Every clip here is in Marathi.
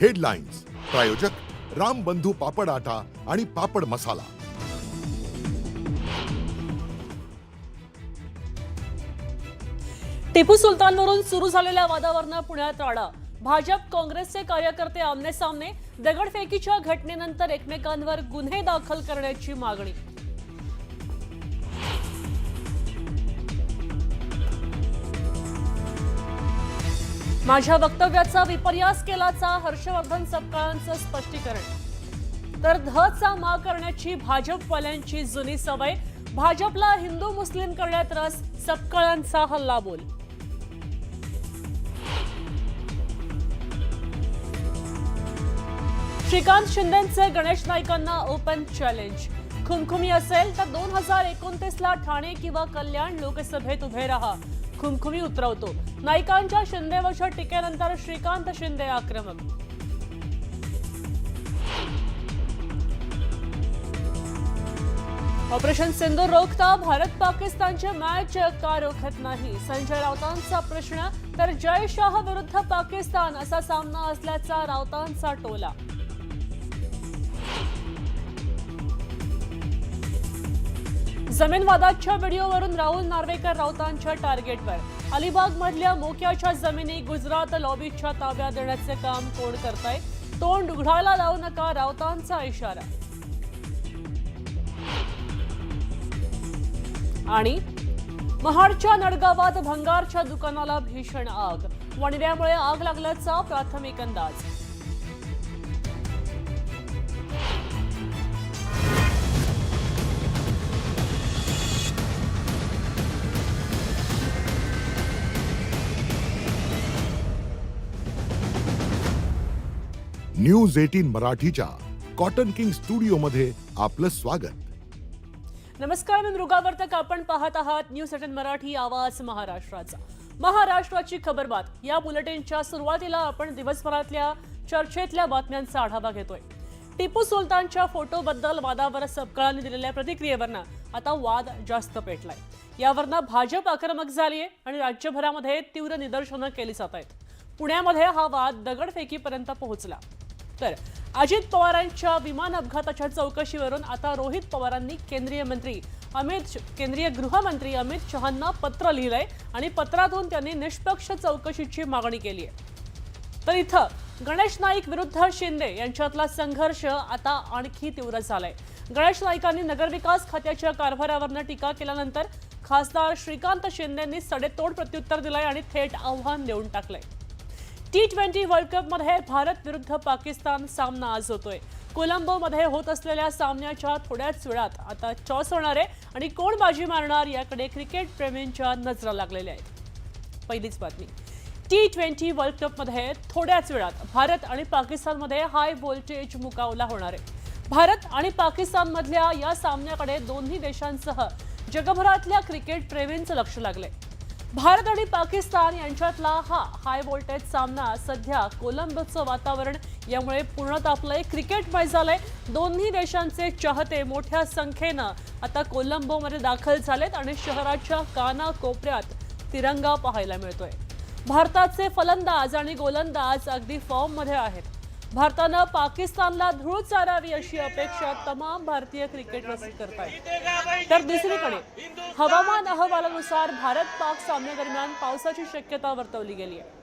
हेडलाईन्स प्रायोजक राम बंधू पापड आटा आणि पापड मसाला। टिपू सुलतानवरून सुरू झालेल्या वादावरनं पुण्यात राडा। भाजप काँग्रेसचे कार्यकर्ते आमने सामने। दगडफेकीच्या घटनेनंतर एकमेकांवर गुन्हे दाखल करण्याची मागणी। माझ्या वक्तव्याचा विपर्यास केल्याचा हर्षवर्धन सपकाळांचं स्पष्टीकरण। तर धचा मा करण्याची भाजपवाल्यांची जुनी सवय। भाजपला हिंदू मुस्लिम करण्यात रस, सपकाळांचा हल्लाबोल। श्रीकांत शिंदेंचे गणेश नाईकांना ओपन चॅलेंज। खुमखुमी असेल तर 2029 ला ठाणे किंवा कल्याण लोकसभेत उभे राहा, खुमखुमी उतरवतो। नाईकांच्या शिंदेवरच्या टीकेनंतर श्रीकांत शिंदे आक्रमक। ऑपरेशन सिंदूर रोखता भारत पाकिस्तानचे मॅच का रोखत नाही, संजय राऊतांचा प्रश्न। तर जय शाह विरुद्ध पाकिस्तान असा सामना असल्याचा राऊतांचा टोला। जमीन वादाच्या व्हिडिओवरून राहुल नार्वेकर राऊतांच्या टार्गेटवर। अलिबागमधल्या मोक्याच्या जमिनी गुजरात लॉबीच्या ताब्यात देण्याचे काम कोण करताय, तोंड उघडायला लावू नका, राऊतांचा इशारा। आणि महाडच्या नडगावात भंगारच्या दुकानाला भीषण आग, वणव्यामुळे आग लागल्याचा प्राथमिक अंदाज। न्यूज 18 मराठीच्या कॉटन किंग स्टुडिओ मध्ये आपलं स्वागत। नमस्कार, मी मृगावर्तक। आपण पाहत आहात न्यूज 18 मराठी, आवाज महाराष्ट्राचा। महाराष्ट्राची खबरबात या बुलेटिनच्या सुरुवातीला आपण दिवसभरातल्या चर्चेतल्या बातम्यांचा आढावा घेतोय। टिपू सुलतानच्या फोटोबद्दल वादावर सपकाळांनी दिलेल्या प्रतिक्रियेवरनं आता वाद जास्त पेटलाय। यावरनं भाजप आक्रमक झालीये आणि राज्यभरामध्ये तीव्र निदर्शनं केली जात आहेत। पुण्यामध्ये हा वाद दगडफेकीपर्यंत पोहोचला। तर अजित पवारांच्या विमान अपघाताच्या चौकशीवरून आता रोहित पवारांनी केंद्रीय गृहमंत्री अमित शहांना पत्र लिहिलंय आणि पत्रातून त्यांनी निष्पक्ष चौकशीची मागणी केली आहे। तर इथं गणेश नाईक विरुद्ध शिंदे यांच्यातला संघर्ष आता आणखी तीव्र झालाय। गणेश नाईकांनी नगरविकास खात्याच्या कारभारावरनं टीका केल्यानंतर खासदार श्रीकांत शिंदेंनी सडेतोड प्रत्युत्तर दिलंय आणि थेट आव्हान देऊन टाकलंय। T20 वर्ल्ड कप मध्ये भारत विरुद्ध पाकिस्तान सामना आज होतोय। कोलंबोमध्ये होत असलेल्या सामन्याच्या थोड्याच वेळात आता टॉस होणार आहे आणि कोण बाजी मारणार याकडे क्रिकेट प्रेमींच्या नजरा लागलेल्या आहेत। पहिलीच बातमी, T20 वर्ल्ड कप मध्ये थोड्याच वेळात भारत आणि पाकिस्तानमध्ये हाय व्होल्टेज मुकाबला होणार आहे। भारत आणि पाकिस्तान मधल्या या सामन्याकडे दोन्ही देशांसह जगभरातल्या क्रिकेट प्रेमींचं लक्ष लागलंय। भारत आणि पाकिस्तान यांच्यातला हा हाय व्होल्टेज सामना सध्या कोलंबोचं वातावरण यामुळे पूर्ण तापलंय, क्रिकेटमय झालंय। दोन्ही देशांचे चाहते मोठ्या संख्येनं आता कोलंबोमध्ये दाखल झालेत आणि शहराच्या कानाकोपऱ्यात तिरंगा पाहायला मिळतोय। भारताचे फलंदाज आणि गोलंदाज अगदी फॉर्ममध्ये आहेत। भारतानं पाकिस्तानला धूळ चारावी अशी अपेक्षा तमाम भारतीय क्रिकेट रसिक करतायत। तर दुसरीकडे हवामान अहवालानुसार भारत पाक सामन्यादरम्यान पावसाची शक्यता वर्तवली गेली आहे।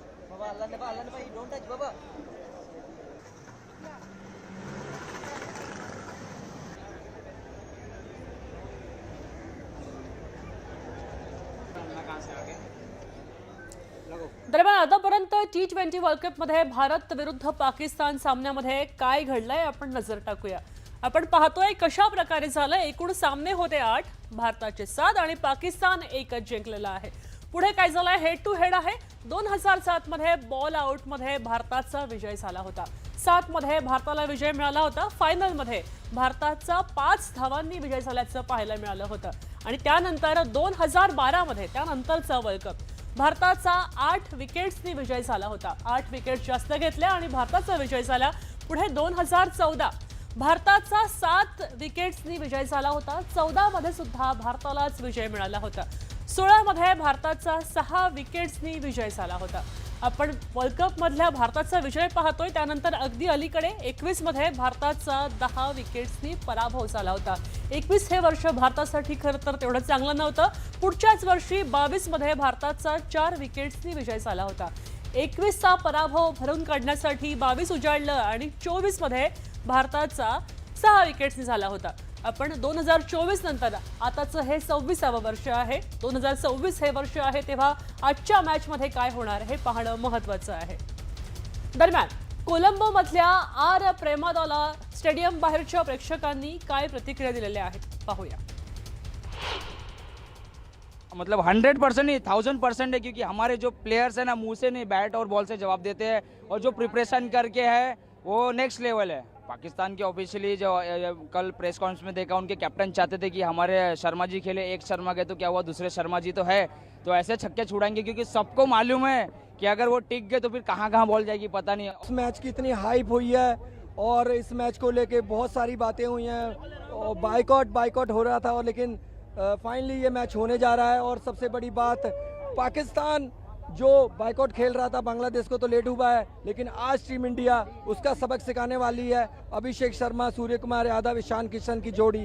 दरम्यान आतापर्यंत T20 वर्ल्ड कप मध्ये भारत विरुद्ध पाकिस्तान सामन्यामध्ये काय घडलंय आपण नजर टाकूया। आपण पाहतोय कशा प्रकारे झालं। एकूण सामने होते 8, भारताचे 7 आणि पाकिस्तान 1च जिंकलेला आहे। पुढे काय झालंय, हेड टू हेड आहे। 2007 मध्ये बॉल आउट मध्ये भारताचा विजय झाला होता। 7 मध्ये भारताला विजय मिळाला होता। फायनल मध्ये भारताचा 5 धावांनी विजय झाल्याचं पाहायला मिळालं होतं आणि त्यानंतर 2012 मध्ये त्यानंतरचा वर्ल्ड कप भारताचा 8 विकेट्सनी विजय झाला होता। 8 विकेट जास्त घेतल्या आणि भारताचा विजय झाला। पुढे 2014 भारताचा 7 विकेट्सनी विजय झाला होता। 14 मध्ये सुद्धा भारतालाच विजय मिळाला होता। 16 मध्ये भारताचा 6 विकेट्सनी विजय झाला होता। आपण वर्ल्ड कप मधल्या भारताचा विजय पाहतोय, त्यानंतर अगदी अलीकडे 21 मध्ये भारताचा 10 विकेट्सनी पराभव झाला होता. 21 हे वर्ष भारतासाठी खरं तर तेवढं चांगलं नव्हतं. पुढच्याच वर्षी 22 मध्ये भारताचा 4 विकेट्सनी विजय झाला होता. 21चा पराभव भरून काढण्यासाठी 22 उजाडलं आणि 24 मध्ये भारताचा 6 विकेट्सनी झाला होता. आपण 2024 नंतर आताचं हे 26वे वर्ष आहे. 2026 हे वर्ष आहे, तेव्हा आजच्या मॅचमध्ये काय होणार हे पाहणं महत्त्वाचं आहे. दरम्यान कोलंबो मधल्या आर प्रेमादाला स्टेडियम बाहेरच्या प्रेक्षकांनी काय प्रतिक्रिया दिलेल्या आहेत पाहूया. मतलब 100% नहीं 1000% है, क्योंकि हमारे जो प्लेयर्स हैं ना मुंह से नहीं बैट और बॉल से जवाब देते हैं और जो प्रिपरेशन करके है वो नेक्स्ट लेवल है. पाकिस्तान के ऑफिशियली जो कल प्रेस कॉन्फ्रेंस में देखा, उनके कैप्टन चाहते थे कि हमारे शर्मा जी खेले, एक शर्मा गए तो क्या हुआ, दूसरे शर्मा जी तो है, तो ऐसे छक्के छुड़ाएंगे, क्योंकि सबको मालूम है कि अगर वो टिक गए तो फिर कहाँ कहाँ बॉल जाएगी पता नहीं. इस मैच की इतनी हाइप हुई है और इस मैच को लेके बहुत सारी बातें हुई हैं और बाइकआउट हो रहा था, और लेकिन फाइनली ये मैच होने जा रहा है. और सबसे बड़ी बात, पाकिस्तान जो बाइकआउट खेल रहा था बांग्लादेश को तो लेट हुआ है, लेकिन आज टीम इंडिया उसका सबक सिखाने वाली है. अभिषेक शर्मा, सूर्य कुमार यादव, ईशान किशन की जोड़ी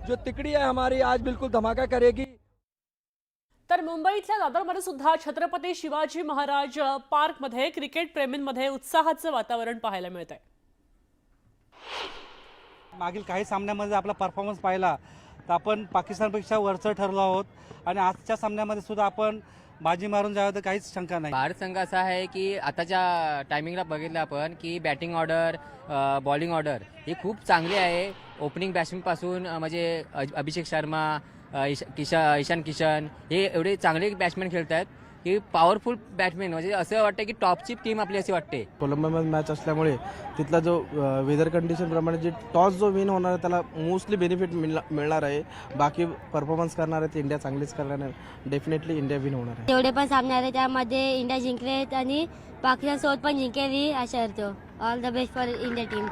जो तिकड़ी है हमारी, आज बिल्कुल धमाका करेगी. तर मुंबईतल्या दादरमध्ये सुद्धा छत्रपती शिवाजी महाराज पार्कमध्ये क्रिकेट प्रेमींमध्ये उत्साहाचं वातावरण पाहायला मिळत आहे. मागील काही सामन्यामध्ये आपला परफॉर्मन्स पाहिला तर आपण पाकिस्तानपेक्षा वरचं ठरलो आहोत आणि आजच्या सामन्यामध्ये सुद्धा आपण बाजी मारून जावं तर काहीच शंका नाही. भारत संघ असा आहे की आताच्या टायमिंगला बघितलं आपण की बॅटिंग ऑर्डर, बॉलिंग ऑर्डर ही खूप चांगली आहे. ओपनिंग बॅट्समनपासून म्हणजे अभिषेक शर्मा, ईशान किशन हे एवढे चांगले बॅट्समॅन खेळत आहेत की पॉवरफुल बॅट्समॅन, म्हणजे असं वाटतं की टॉपची टीम आपली अशी वाटते. कोलंबोमध्ये मॅच असल्यामुळे तिथला जो वेदर कंडिशनप्रमाणे जे टॉस जो विन होणार आहे त्याला मोस्टली बेनिफिट मिळणार आहे. बाकी परफॉर्मन्स करणार आहे ते इंडिया चांगलीच करणार आहे. डेफिनेटली इंडिया विन होणार आहे. जेवढे पण सामने आले त्यामध्ये इंडिया जिंकले आणि पाकिस्तानसोबत पण जिंकेल अशा करतो. All the best for India team.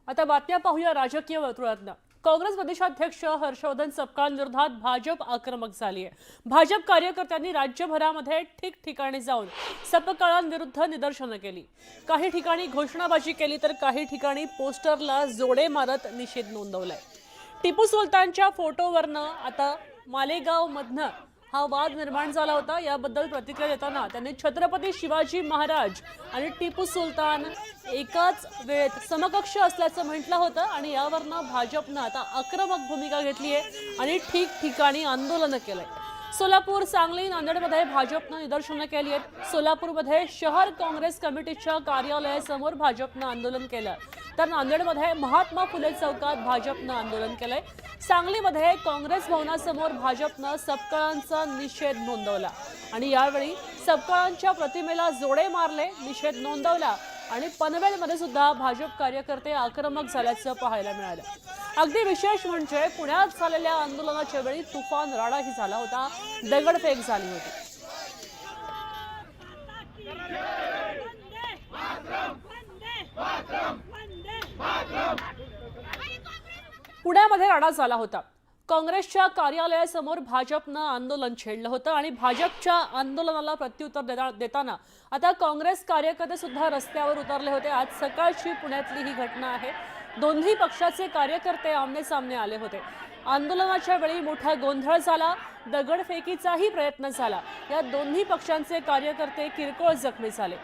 आता बातम्या पाहूया राजकीय वर्तुळातनं. काँग्रेस प्रदेशाध्यक्ष हर्षवर्धन सपकाळांविरोधात भाजप आक्रमक झाली आहे. भाजप कार्यकर्त्यांनी राज्यभरामध्ये ठिकठिकाणी जाऊन सपकाळांविरुद्ध निदर्शनं केली. काही ठिकाणी घोषणाबाजी केली तर काही ठिकाणी पोस्टरला जोडे मारत निषेध नोंदवलाय. टिपू सुलतानच्या फोटोवरनं आता मालेगावमधनं हा वाद निर्माण झाला होता. याबद्दल प्रतिक्रिया देताना त्यांनी छत्रपती शिवाजी महाराज आणि टिपू सुलतान एकाच वेळेत समकक्ष असल्याचं म्हटलं होतं आणि यावरनं भाजपनं आता आक्रमक भूमिका घेतली आहे आणि ठिकठिकाणी आंदोलनं केलंय. सोलापूर, सांगली, नांदेडमध्ये भाजपनं निदर्शनं केली आहेत. सोलापूरमध्ये शहर काँग्रेस कमिटीच्या कार्यालयासमोर भाजपनं आंदोलन केलं, तर नांदेडमध्ये महात्मा फुले चौकात भाजपनं आंदोलन केलंय. सांगलीमध्ये काँग्रेस भवनासमोर भाजपनं सपकाळांचा निषेध नोंदवला आणि यावेळी सपकाळांच्या प्रतिमेला जोडे मारले, निषेध नोंदवला आणि पनवेलमध्ये सुद्धा भाजप कार्यकर्ते आक्रमक झाल्याचं पाहायला मिळालं. अगदी विशेष म्हणजे पुण्यात झालेल्या आंदोलनाच्या वेळी तुफान राडाही झाला होता, दगडफेक झाली होती. पुण्यामध्ये राडा झाला होता. काँग्रेसच्या कार्यालयासमोर भाजपनं आंदोलन छेडलं होतं आणि भाजपच्या आंदोलनाला प्रत्युत्तर देताना आता काँग्रेस कार्यकर्ते सुद्धा रस्त्यावर उतरले होते. आज सकाळची पुण्यातली ही घटना आहे. दोन्ही पक्षाचे कार्यकर्ते आमने सामने आले होते. आंदोलनाच्या वेळी मोठा गोंधळ झाला, दगडफेकीचाही प्रयत्न झाला. या दोन्ही पक्षांचे कार्यकर्ते किरकोळ जखमी झाले.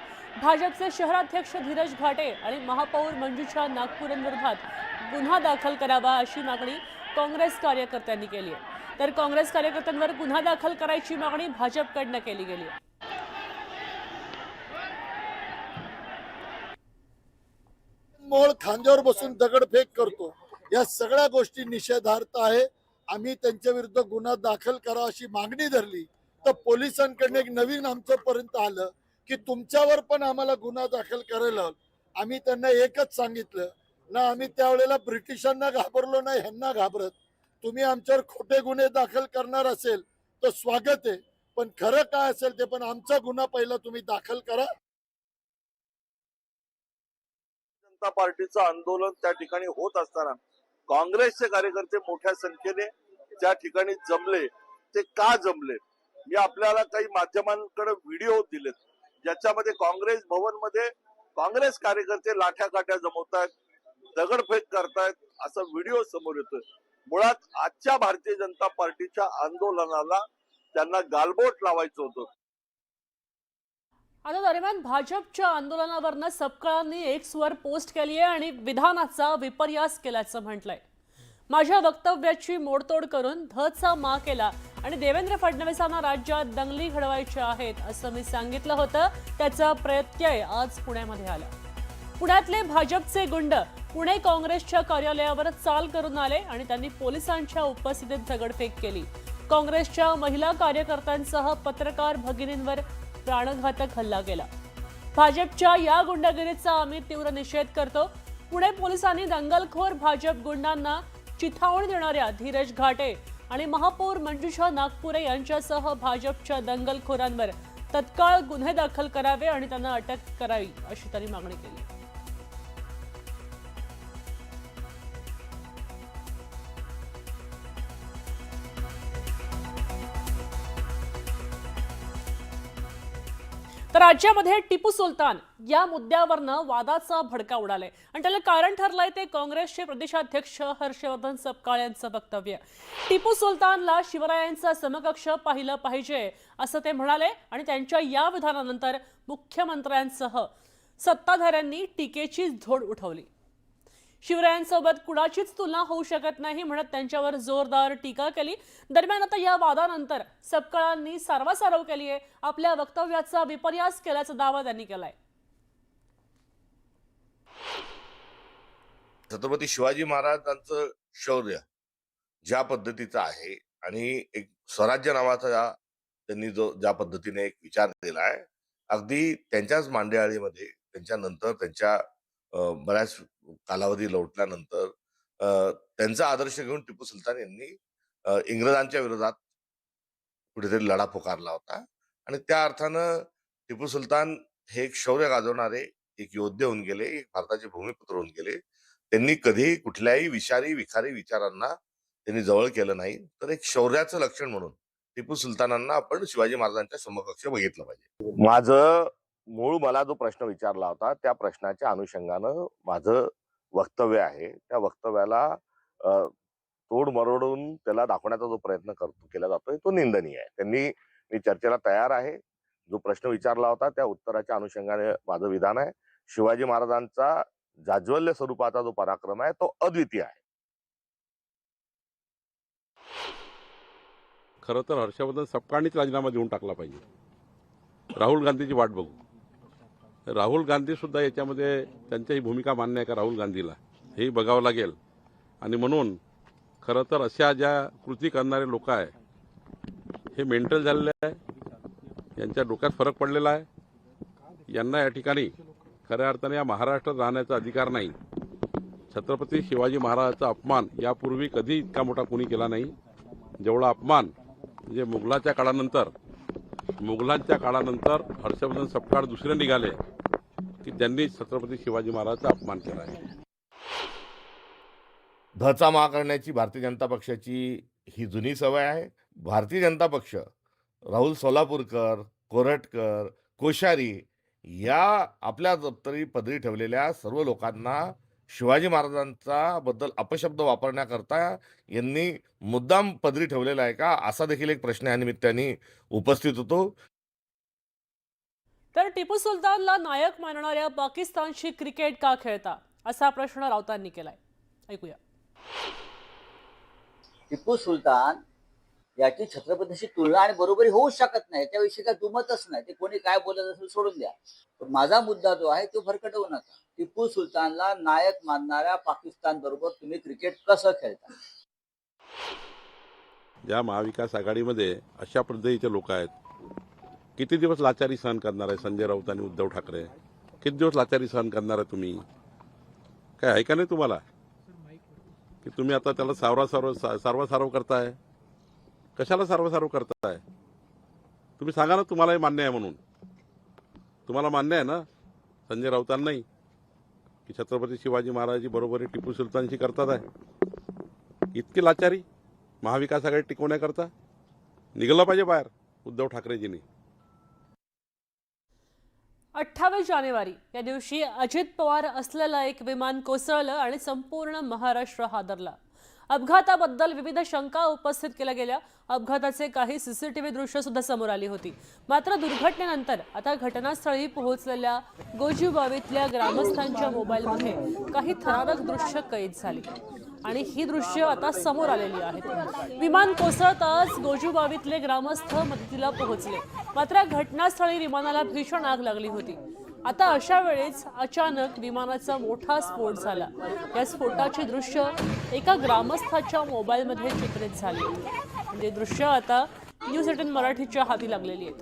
भाजपचे शहराध्यक्ष धीरज घाटे आणि महापौर मंजुषा नागपूरविरोधात गुन्हा दाखल करावा अशी मागणी काँग्रेस कार्यकर्त्यांनी केली आहे. तर काँग्रेस कार्यकर्त्यांवर गुन्हा दाखल करायची मागणी भाजपकडनं केली गेली आहे. मोळ खांद्यावर बसून दगडफेक करतो, या सगळ्या गोष्टी निषेधार्थ आहे. आम्ही त्यांच्या विरुद्ध गुन्हा दाखल करा अशी मागणी धरली तर पोलिसांकडनं एक नवीन आमच्या पर्यंत आलं की तुमच्यावर पण आम्हाला गुन्हा दाखल करायला. आम्ही त्यांना एकच सांगितलं ना, आम्ही त्यावेळेला ब्रिटिशांना घाबरलो नाही, ह्यांना घाबरत. तुम्ही आमच्यावर खोटे गुन्हे दाखल करणार असेल तर स्वागत आहे, पण खरं काय असेल ते पण आमचा गुन्हा पहिला तुम्ही दाखल करा. जनता पार्टीचं आंदोलन त्या ठिकाणी होत असताना काँग्रेसचे कार्यकर्ते मोठ्या संख्येने त्या ठिकाणी जमले. ते का जमले मी आपल्याला काही माध्यमांकडे व्हिडिओ दिलेत ज्याच्यामध्ये काँग्रेस भवन मध्ये काँग्रेस कार्यकर्ते लाठ्या काठ्या जमवतायत, दगडफेक करतायत, असा व्हिडिओ समोर येतोय. मुळात आजच्या भारतीय जनता पार्टीच्या आंदोलनाला त्यांना गालबोट लावायचं होतं. आता दरम्यान भाजपच्या आंदोलनावरनं सपकाळांनी एक्सवर पोस्ट केली आहे आणि विधानाचा विपर्यास केल्याचं म्हटलंय. माझ्या वक्तव्याची मोडतोड करून धचा मा केला आणि देवेंद्र फडणवीसांना राज्यात दंगली घडवायच्या आहेत असं मी सांगितलं होतं. त्याचा प्रत्यय आज पुण्यामध्ये आला. पुण्यातले भाजपचे गुंड पुणे काँग्रेसच्या कार्यालयावर चाल करून आले आणि त्यांनी पोलिसांच्या उपस्थितीत दगडफेक केली. काँग्रेसच्या महिला कार्यकर्त्यांसह पत्रकार भगिनींवर प्राणघातक हल्ला केला. भाजपच्या या गुंडगिरीचा आम्ही तीव्र निषेध करतो. पुणे पोलिसांनी दंगलखोर भाजप गुंडांना चिथावणी देणाऱ्या धीरज घाटे आणि महापौर मंजुषा नागपुरे यांच्यासह भाजपच्या दंगलखोरांवर तत्काळ गुन्हे दाखल करावे आणि त्यांना अटक करावी अशी त्यांनी मागणी केली. तर राज्यामध्ये टिपू सुलतान या मुद्द्यावरनं वादाचा भडका उडालाय आणि त्याला कारण ठरलंय ते काँग्रेसचे प्रदेशाध्यक्ष हर्षवर्धन सपकाळ यांचं वक्तव्य. टिपू सुलतानला शिवरायांचा समकक्ष पाहिलं पाहिजे असं ते म्हणाले आणि त्यांच्या या विधानानंतर मुख्यमंत्र्यांसह सत्ताधाऱ्यांनी टीकेची झोड उठवली. शिवरायांसोबत कुणाचीच तुलना होऊ शकत नाही म्हणत त्यांच्यावर जोरदार टीका केली. दरम्यान आता या वादानंतर सपकाळांनी सारवासारव केली आहे. आपल्या वक्तव्याचा विपर्यास केल्याचा दावा त्यांनी केलाय. छत्रपती शिवाजी महाराजांचं शौर्य ज्या पद्धतीचं आहे आणि एक स्वराज्य नावाचा त्यांनी जो ज्या पद्धतीने एक विचार दिला आहे, अगदी त्यांच्याच मांडेआळीमध्ये त्यांच्यानंतर त्यांच्या बऱ्याच कालावधी लोटल्यानंतर त्यांचा आदर्श घेऊन टिपू सुलतान यांनी इंग्रजांच्या विरोधात कुठेतरी लढा पुकारला होता आणि त्या अर्थानं टिपू सुलतान हे एक शौर्य गाजवणारे एक योद्धे होऊन गेले, एक भारताचे भूमिपुत्र होऊन गेले. त्यांनी कधी कुठल्याही विखारी विचारांना त्यांनी जवळ केलं नाही. तर एक शौर्याचं लक्षण म्हणून टिपू सुलतानांना आपण शिवाजी महाराजांच्या समकक्ष बघितलं पाहिजे. माझं मूळ मला जो प्रश्न विचारला होता त्या प्रश्नाच्या अनुषंगानं माझं वक्तव्य आहे. त्या वक्तव्याला तोड मरोडून त्याला दाखवण्याचा जो प्रयत्न केला जातोय तो निंदनीय आहे. मी चर्चेला तयार आहे. जो प्रश्न विचारला होता त्या उत्तराच्या अनुषंगाने माझं विधान आहे. शिवाजी महाराजांचा जाज्वल्य स्वरूपाचा जो पराक्रम आहे तो अद्वितीय आहे. खरं तर हर्षवर्धन सपकाळनीच राजीनामा देऊन टाकला पाहिजे. राहुल गांधीची वाट बघू. राहुल गांधी सुद्धा याच्यामध्ये त्यांच्याही भूमिका मान्य आहे का राहुल गांधीला हेही बघावं लागेल. आणि म्हणून खरं तर अशा ज्या कृती करणारे लोक आहे हे मेंटल झालेले आहे, यांच्या डोक्यात फरक पडलेला आहे. यांना या ठिकाणी खऱ्या अर्थाने या महाराष्ट्रात राहण्याचा अधिकार नाही. छत्रपती शिवाजी महाराजांचा अपमान यापूर्वी कधी इतका मोठा कोणी केला नाही जेवढा अपमान म्हणजे मुघलांच्या काळानंतर हर्षवर्धन सपकाळ दुसरे निघाले की त्यांनी छत्रपती शिवाजी महाराजांचा अपमान केला आहे. धचा मा करण्याची भारतीय जनता पक्षाची ही जुनी सवय आहे. भारतीय जनता पक्ष राहुल सोलापूरकर, कोरटकर, कोश्यारी या आपल्या दप्तरी पदरी ठेवलेल्या सर्व लोकांना शिवाजी महाराजांचा बद्दल अपशब्द वापरण्याकरता यांनी मुद्दाम पदरी ठेवलेला आहे का, असा देखील एक प्रश्न या निमित्ताने उपस्थित होतो. तर टिपू सुलतानला नायक मानणाऱ्या पाकिस्तानशी क्रिकेट का खेळता असा प्रश्न राऊतांनी केलाय. ऐकूया. टिपू सुलतान याची छत्रपतीशी तुलना आणि बरोबरी होऊ शकत नाही. त्याविषयी काय दुमतच नाही. ते कोणी काय बोलत असेल सोडून द्या. पण माझा मुद्दा जो आहे तो भरकटवू नका. टिपू सुलतानला नायक मानणाऱ्या पाकिस्तान बरोबर तुम्ही क्रिकेट कसं खेळता? ज्या महाविकास आघाडीमध्ये अशा पद्धतीचे लोक आहेत, किती दिवस लाचारी सहन करणार आहे संजय राऊत आणि उद्धव ठाकरे? किती दिवस लाचारी सहन करणार आहे तुम्ही? काय आहे का नाही तुम्हाला की तुम्ही आता त्याला सारवासारव करताय? कशाला सारवासारव करताय? तुम्ही सांगा ना, तुम्हालाही मान्य आहे म्हणून. तुम्हाला मान्य आहे ना संजय राऊतांनाही की छत्रपती शिवाजी महाराजांची बरोबरी टिपू सुलतानशी करतात आहे? इतकी लाचारी महाविकास आघाडी टिकवण्याकरता निघालं पाहिजे बाहेर. उद्धव ठाकरेजींनी. 28 जानेवारी या दिवशी अजित पवार असलेलं एक विमान कोसळलं आणि संपूर्ण महाराष्ट्र हादरला. अपघाताबद्दल विविध शंका उपस्थित केल्या गेल्या. अपघाताचे काही सीसीटीव्ही दृश्य सुद्धा समोर आली होती. मात्र दुर्घटनेनंतर आता घटनास्थळी पोहोचलेल्या गोजीबावीतल्या ग्रामस्थांच्या मोबाईलमध्ये काही थरारक दृश्य कैद झाली आणि ही दृश्य आता समोर आलेली आहेत. विमान कोसळताच गोजीबावीतले ग्रामस्थ मदतीला पोहोचले. मात्र घटनास्थळी विमानाला भीषण आग लागली होती. आता अशा वेळेस अचानक विमानाचा मोठा स्फोट झाला. या स्फोटाची दृश्य एका ग्रामस्थाच्या मोबाईलमध्ये चित्रित झाली. म्हणजे दृश्य आता न्यूज 18 मराठीच्या हाती लागलेली आहेत.